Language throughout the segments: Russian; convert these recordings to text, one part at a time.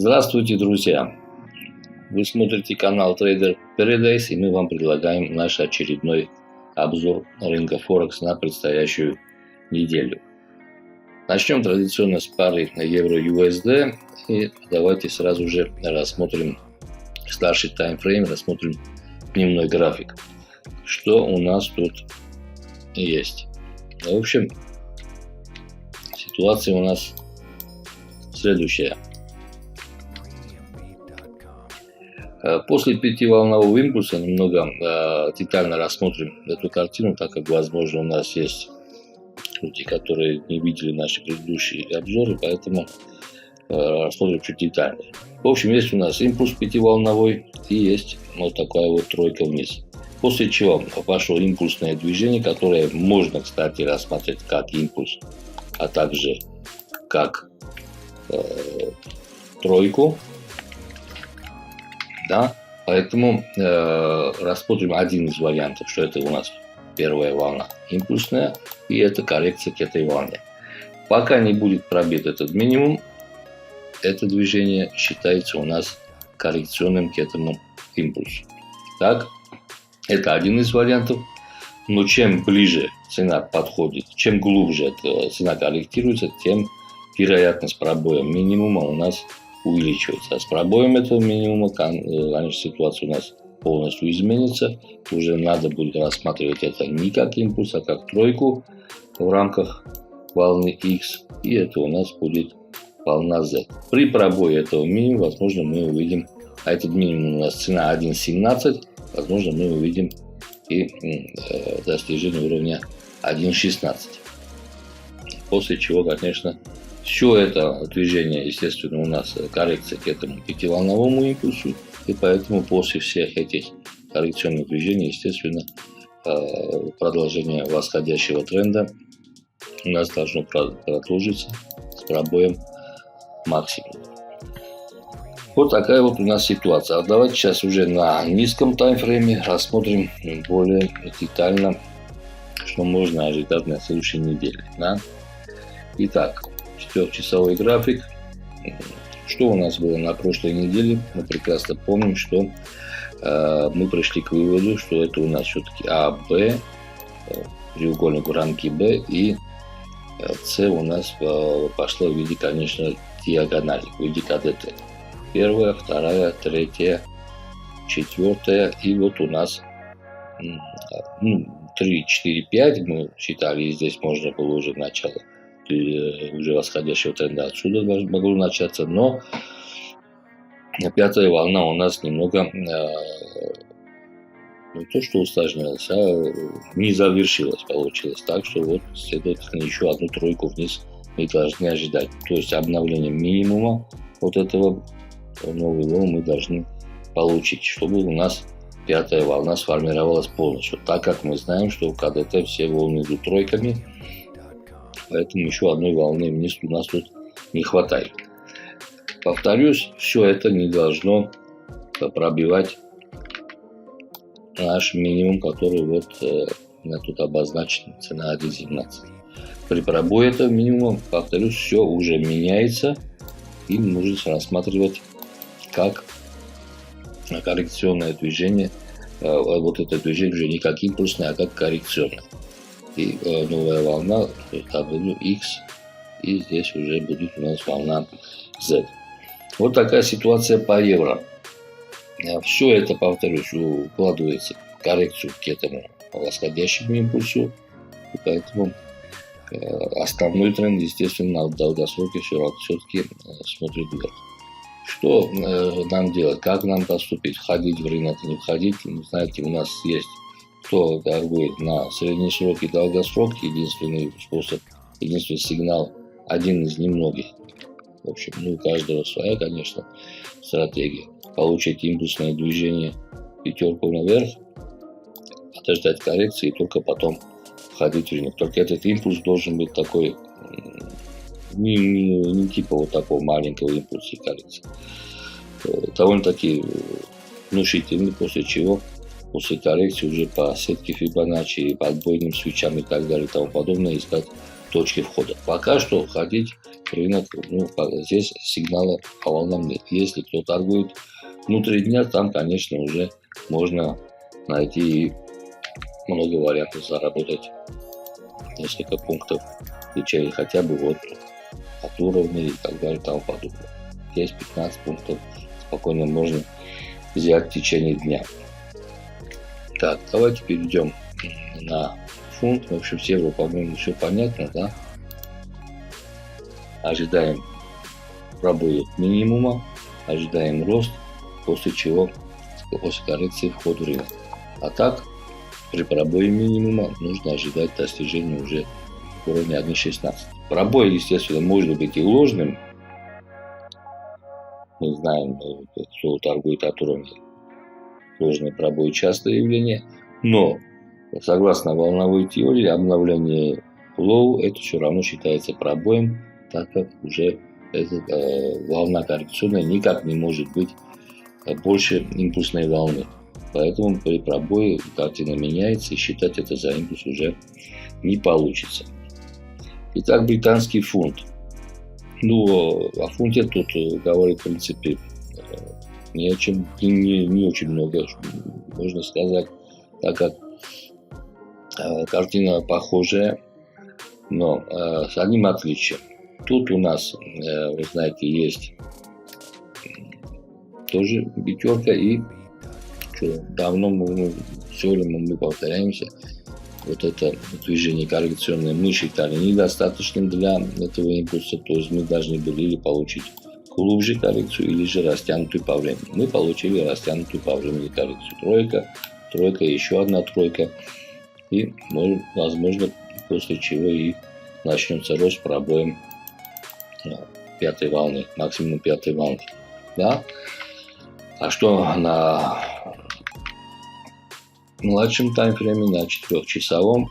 Здравствуйте, друзья! Вы смотрите канал Trader Paradise, и мы вам предлагаем наш очередной обзор рынка Форекс на предстоящую неделю. Начнем традиционно с пары евро-USD, и давайте сразу же рассмотрим старший таймфрейм, рассмотрим дневной график. Что у нас тут есть? В общем, ситуация у нас следующая. После пятиволнового импульса немного детально рассмотрим эту картину, так как, возможно, у нас есть люди, которые не видели наши предыдущие обзоры, поэтому рассмотрим чуть детальнее. В общем, есть у нас импульс пятиволновой и есть вот такая вот тройка вниз. После чего пошло импульсное движение, которое можно, кстати, рассмотреть как импульс, а также как тройку. Да? Поэтому рассмотрим один из вариантов, что это у нас первая волна импульсная, и это коррекция к этой волне. Пока не будет пробит этот минимум, это движение считается у нас коррекционным к этому импульсу. Так, это один из вариантов. Но чем ближе цена подходит, чем глубже эта цена корректируется, тем вероятность пробоя минимума у нас увеличивается. А с пробоем этого минимума, конечно, ситуация у нас полностью изменится. Уже надо будет рассматривать это не как импульс, а как тройку в рамках волны X. И это у нас будет волна Z. При пробое этого минимума, возможно, мы увидим, а этот минимум у нас цена 1.17, возможно, мы увидим и достижение уровня 1.16. После чего, конечно, все это движение, естественно, у нас коррекция к этому пятиволновому импульсу, и поэтому после всех этих коррекционных движений, естественно, продолжение восходящего тренда у нас должно продолжиться с пробоем максимума. Вот такая вот у нас ситуация. А давайте сейчас уже на низком таймфрейме рассмотрим более детально, что можно ожидать на следующей неделе. Да? Итак, 4-часовой график. Что у нас было на прошлой неделе? Мы прекрасно помним, что мы пришли к выводу, что это у нас все-таки А, Б, треугольник в рамке Б, и С у нас пошло в виде, конечно, диагонали, в виде КДТ. Первая, вторая, третья, четвертая, и вот у нас 3, 4, 5 мы считали, и здесь можно было уже начало уже восходящего тренда отсюда могло начаться, но пятая волна у нас немного не то что усложнилась, а не завершилась. Получилось так, что вот, следовательно, еще одну тройку вниз мы должны ожидать. То есть обновление минимума вот этого нового лоу мы должны получить, чтобы у нас пятая волна сформировалась полностью. Так как мы знаем, что в КДТ все волны идут тройками, поэтому еще одной волны вниз у нас тут не хватает. Повторюсь, все это не должно пробивать наш минимум, который вот у меня тут обозначен, цена 1.17. При пробое этого минимума, повторюсь, все уже меняется и нужно рассматривать как коррекционное движение. Вот это движение уже не как импульсное, а как коррекционное. И новая волна, W X, и здесь уже будет у нас волна Z. Вот такая ситуация по евро. Все это, повторюсь, укладывается в коррекцию к этому восходящему импульсу, и поэтому основной тренд, естественно, на долгосроке все-таки смотрит вверх. Что нам делать? Как нам поступить? Входить в рынок, не входить? Знаете, у нас есть кто торгует на средний срок и долгосрок. Единственный способ, единственный сигнал, один из немногих. В общем, у каждого своя, конечно, стратегия. Получить импульсное движение пятерку наверх, подождать коррекции и только потом входить в рынок. Только этот импульс должен быть такой, не типа вот такого маленького импульса коррекции. Довольно-таки внушительный, после чего после коррекции уже по сетке Фибоначчи, по отбойным свечам и так далее и тому подобное искать точки входа. Пока что входить в рынок, здесь сигнала по волнам нет. Если кто торгует внутри дня, там, конечно, уже можно найти много вариантов заработать несколько пунктов ключей, хотя бы вот от уровня и так далее и тому подобное. Здесь 15 пунктов спокойно можно взять в течение дня. Так, давайте перейдем на фунт. В общем, все, по-моему, все понятно, да? Ожидаем пробой минимума, ожидаем рост, после чего после коррекции вход в рынок. А так, при пробое минимума нужно ожидать достижения уже уровня 1.16. Пробой, естественно, может быть и ложным. Мы знаем, кто торгует от уровня. Ложный пробой – частое явление. Но, согласно волновой теории, обновление лоу – это все равно считается пробоем, так как уже эта волна коррекционная никак не может быть больше импульсной волны. Поэтому при пробое картина меняется, и считать это за импульс уже не получится. Итак, британский фунт. Ну, о фунте тут говорить, в принципе, не очень много можно сказать, так как картина похожая, но с одним отличием. Тут у нас, вы знаете, есть тоже пятерка, и давно мы повторяемся. Вот это движение коррекционное мы считали недостаточным для этого импульса, то есть мы должны были или получить глубже коррекцию, или же растянутую по времени. Мы получили растянутую по времени коррекцию. Тройка, еще одна тройка, и возможно после чего и начнется рост пробоем пятой волны, максимум пятой волны. Да? А что на младшем таймфрейме, на 4-часовом,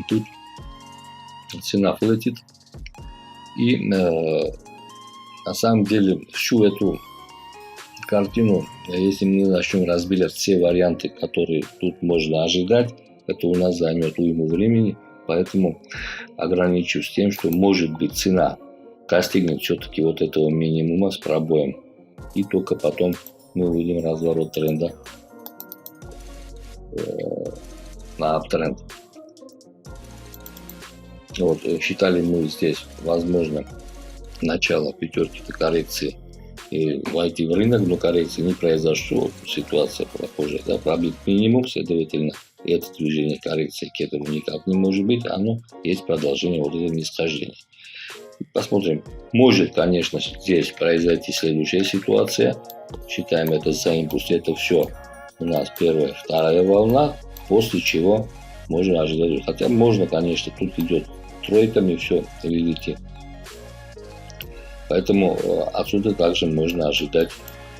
тут цена флетит. И на самом деле всю эту картину, если мы начнем разбирать все варианты, которые тут можно ожидать, это у нас займет уйму времени. Поэтому ограничусь тем, что может быть цена достигнет все-таки вот этого минимума с пробоем. И только потом мы увидим разворот тренда на аптренд. Вот, считали мы здесь возможно начало пятерки коррекции и войти в рынок, но коррекции не произошло. Ситуация похожая, да, пробит минимум, следовательно, это движение коррекции к этому никак не может быть, оно есть продолжение вот этого нисхождения. Посмотрим. Может, конечно, здесь произойти следующая ситуация. Считаем это за импульс. Это все у нас первая, вторая волна, после чего можно ожидать. Хотя можно, конечно, тут идет тройками все, видите. Поэтому отсюда также можно ожидать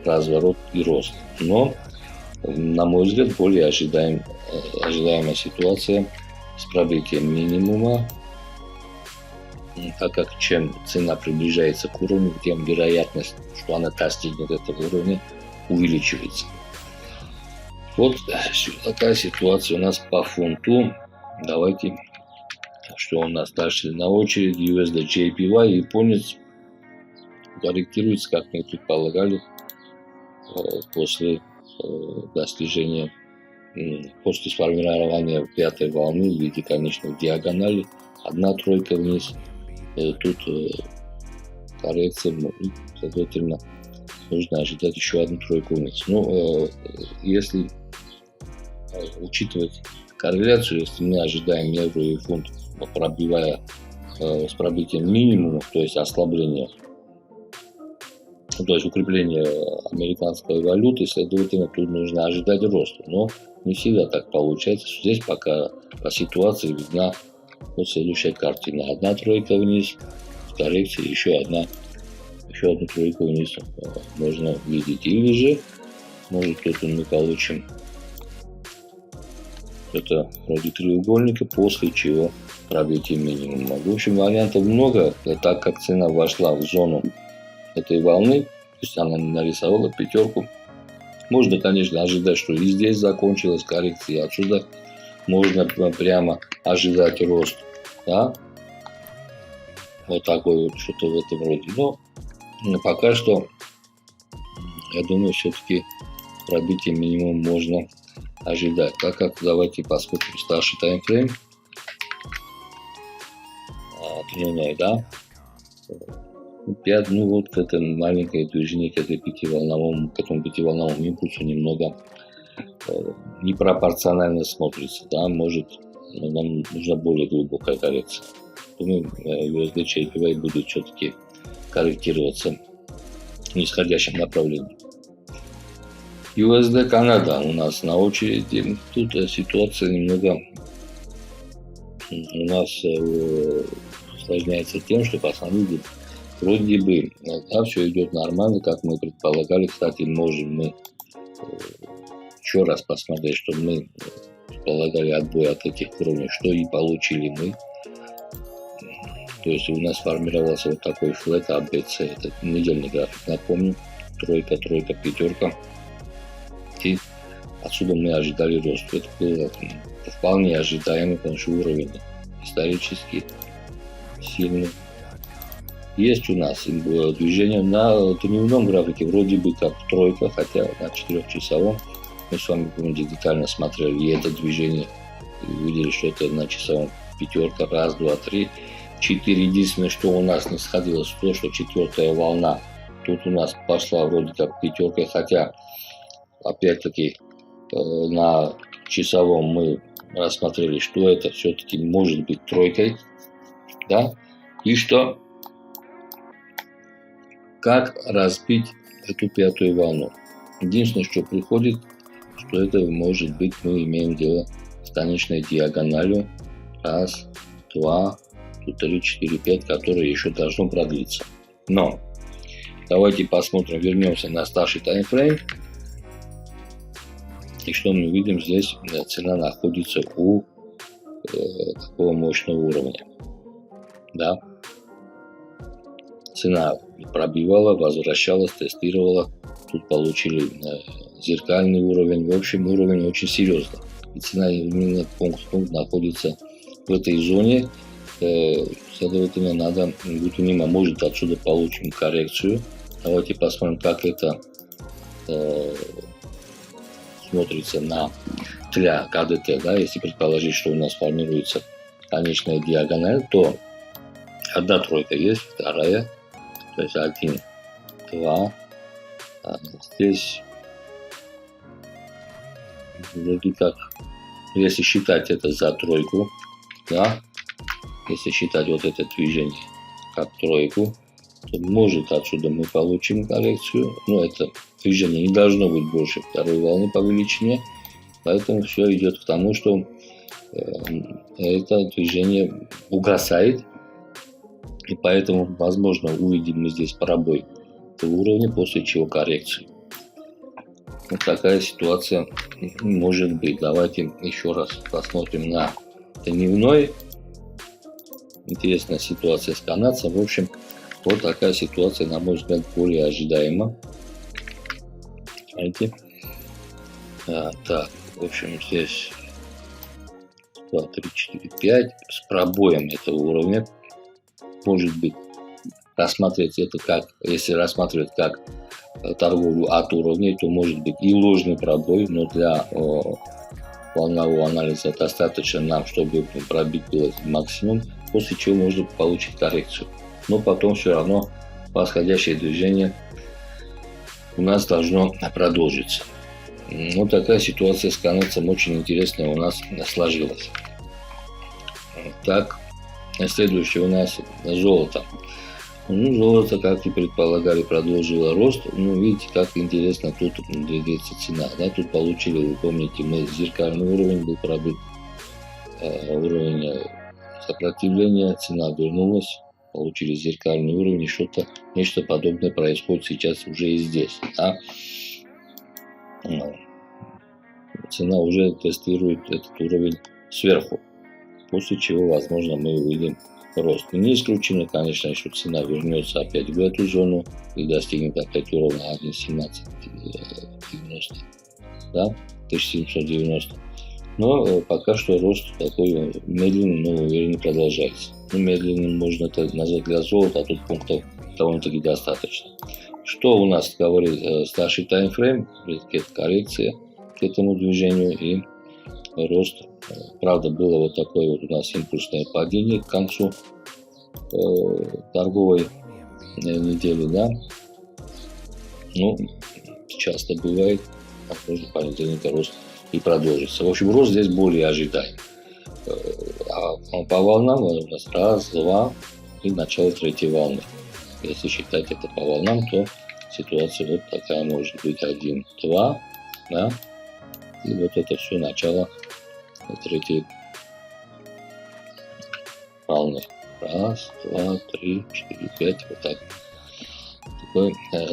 разворот и рост. Но, на мой взгляд, более ожидаемая ситуация с пробитием минимума, так как чем цена приближается к уровню, тем вероятность, что она достигнет этого уровня, увеличивается. Вот такая ситуация у нас по фунту. Давайте, что у нас дальше на очереди. USD JPY, японец, корректируется, как мы предполагали, после достижения, после сформирования пятой волны в виде конечной диагонали. Одна тройка вниз, тут коррекция, следовательно, нужно ожидать еще одну тройку вниз. Но если учитывать корреляцию, если мы ожидаем евро и фунт, пробивая с пробитием минимума, то есть ослабление, то есть укрепление американской валюты, следовательно, тут нужно ожидать роста. Но не всегда так получается. Здесь пока по ситуации видна вот следующая картина. Одна тройка вниз, в коррекции еще одну тройку вниз можно видеть. Или же, может, тут мы получим это вроде треугольника, после чего пробитие минимума. В общем, вариантов много, так как цена вошла в зону этой волны, то есть она нарисовала пятерку. Можно, конечно, ожидать, что и здесь закончилась коррекция, отсюда можно прямо ожидать рост. Да? Вот такое вот что-то в этом роде. Но пока что, я думаю, все-таки пробитие минимум можно ожидать. Так как давайте посмотрим старший таймфрейм. Дневной, да. 5, ну вот это маленькое движение к этому пятиволновому импульсу немного непропорционально смотрится, да, может, нам нужна более глубокая коррекция. Думаю, USD JPY будет все-таки корректироваться в нисходящем направлении. USD Канада у нас на очереди. Тут ситуация немного у нас усложняется тем, что по самом деле вроде бы да, все идет нормально, как мы предполагали. Кстати, можем мы еще раз посмотреть, что мы предполагали отбой от этих уровней, что и получили мы. То есть у нас формировался вот такой флэт ABC, это недельный график, напомню, тройка, пятерка. И отсюда мы ожидали рост. Это было вполне ожидаемый, потому что уровень исторически сильный. Есть у нас движение на дневном графике, вроде бы как тройка, хотя на 4-часовом. Мы с вами, помните, детально смотрели и это движение, и увидели, что это на часовом пятерка, 1, 2, 3, 4. Единственное, что у нас не сходилось, то, что четвертая волна тут у нас пошла вроде как пятеркой, хотя опять-таки на часовом мы рассмотрели, что это все-таки может быть тройкой, да, и что как разбить эту пятую волну. Единственное, что приходит, что это может быть, мы имеем дело с конечной диагональю 1, 2, 3, 4, 5, которое еще должно продлиться. Но давайте посмотрим, вернемся на старший таймфрейм. И что мы видим здесь? Цена находится у такого мощного уровня. Да? Цена пробивала, возвращалась, тестировала. Тут получили зеркальный уровень. В общем, уровень очень серьезный. И цена именно пункт находится в этой зоне. Следовательно, надо быть внимательным. Может, отсюда получим коррекцию. Давайте посмотрим, как это смотрится на для КДТ. Да? Если предположить, что у нас формируется конечная диагональ, то одна тройка есть, вторая. То есть 1, 2. Здесь вроде как, если считать это за тройку, да, если считать вот это движение как тройку, то может отсюда мы получим коррекцию. Но это движение не должно быть больше второй волны по величине. Поэтому все идет к тому, что это движение угасает. И поэтому, возможно, увидим мы здесь пробой этого уровня, после чего коррекцию. Вот такая ситуация может быть. Давайте еще раз посмотрим на дневной. Интересная ситуация с канадцем. В общем, вот такая ситуация, на мой взгляд, более ожидаема. Смотрите. Так, в общем, здесь 2, 3, 4, 5 с пробоем этого уровня. Может быть, рассматривать это как, если рассматривать как торговлю от уровней, то может быть и ложный пробой, но для волнового анализа достаточно нам, чтобы пробить был максимум, после чего можно получить коррекцию. Но потом все равно восходящее движение у нас должно продолжиться. Вот такая ситуация с канадцем очень интересная у нас сложилась. Так, следующее у нас золото. Ну, золото, как и предполагали, продолжило рост. Ну, видите, как интересно тут двигается цена. Да? Тут получили, вы помните, мы зеркальный уровень был пробит, уровень сопротивления, цена вернулась, получили зеркальный уровень, и что-то, нечто подобное происходит сейчас уже и здесь. Да? Цена уже тестирует этот уровень сверху, после чего, возможно, мы увидим рост. Не исключено, конечно, что цена вернется опять в эту зону и достигнет опять уровня 1.1790, да, 1790. Но пока что рост такой медленный, но уверенно продолжается. Ну, медленным можно это назвать для золота, а тут пунктов довольно-таки достаточно. Что у нас говорит старший таймфрейм? Это коррекция к этому движению и рост. Правда, было вот такое вот у нас импульсное падение к концу торговой недели, да. Ну, часто бывает, возможно, понедельника рост и продолжится. В общем, рост здесь более ожидаем. А по волнам у нас раз, два и начало третьей волны. Если считать это по волнам, то ситуация вот такая может быть: 1, 2, да, и вот это все начало третьей волны. Раз, два, три, 4, 5, вот так.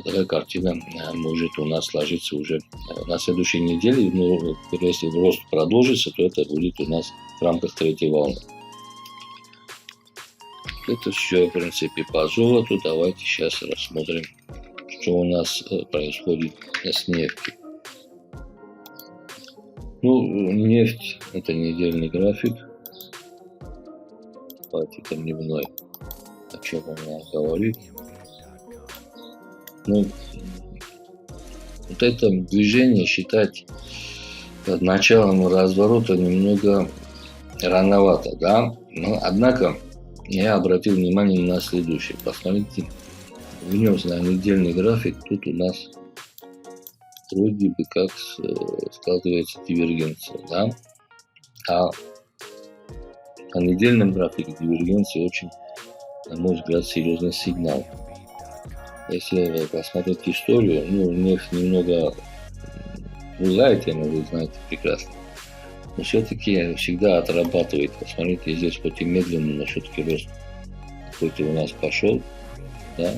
Такая картина может у нас сложиться уже на следующей неделе. Но если рост продолжится, то это будет у нас в рамках третьей волны. Это все, в принципе, по золоту. Давайте сейчас рассмотрим, что у нас происходит с нефтью. Ну, нефть — это недельный график. Давайте это дневной. О чем он нам говорит? Ну, вот это движение считать началом разворота немного рановато, да? Но, однако, я обратил внимание на следующее. Посмотрите, внес на недельный график, тут у нас вроде бы как складывается дивергенция, да? А на недельном графике дивергенция очень, на мой взгляд, серьезный сигнал. Если посмотреть историю, ну, нефть немного другая тема, вы знаете прекрасно. Но все-таки всегда отрабатывает. Посмотрите, здесь хоть и медленно, но все-таки рост какой-то у нас пошел. Да?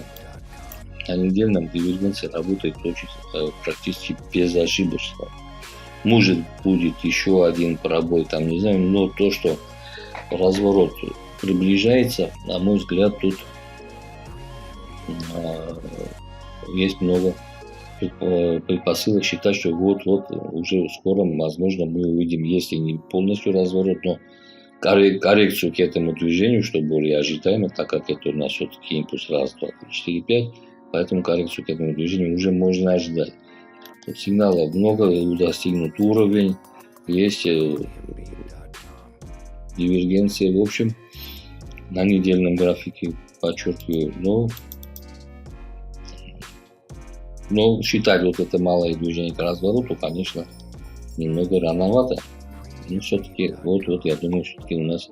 На недельном дивергенция работает очень практически безошибочно. Может будет еще один пробой, там не знаю, но то, что разворот приближается, на мой взгляд, тут есть много предпосылок считать, что вот-вот уже скоро, возможно, мы увидим, если не полностью разворот, но коррекцию к этому движению, что более ожидаемо, так как это у нас все-таки импульс раз, два, три, 4, 5, поэтому коррекцию к этому движению уже можно ожидать. Тут сигналов много, достигнут уровень, есть дивергенция, в общем, на недельном графике, подчеркиваю, но считать вот это малое движение к развороту, конечно, немного рановато. Но все-таки, вот я думаю, все-таки у нас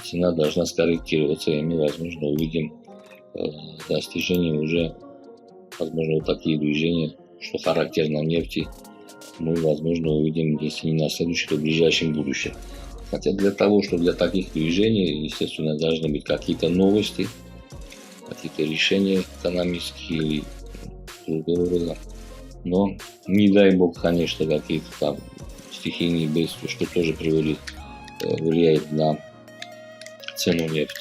цена должна скорректироваться, и мы, возможно, увидим достижение уже, возможно, вот такие движения, что характерно нефти, мы, возможно, увидим, если не на следующем, то в ближайшем будущем. Хотя для того, что для таких движений, естественно, должны быть какие-то новости, какие-то решения экономические или другого. Но не дай бог, конечно, какие-то там стихийные бедствия, что тоже влияет на цену нефти.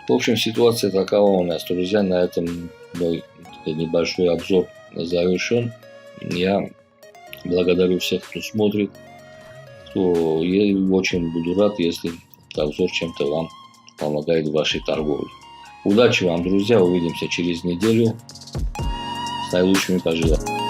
В общем, ситуация такова у нас, друзья. На этом мой небольшой обзор завершен. Я благодарю всех, кто смотрит. Я очень буду рад, если этот обзор чем-то вам помогает в вашей торговле. Удачи вам, друзья. Увидимся через неделю. С наилучшими пожеланиями.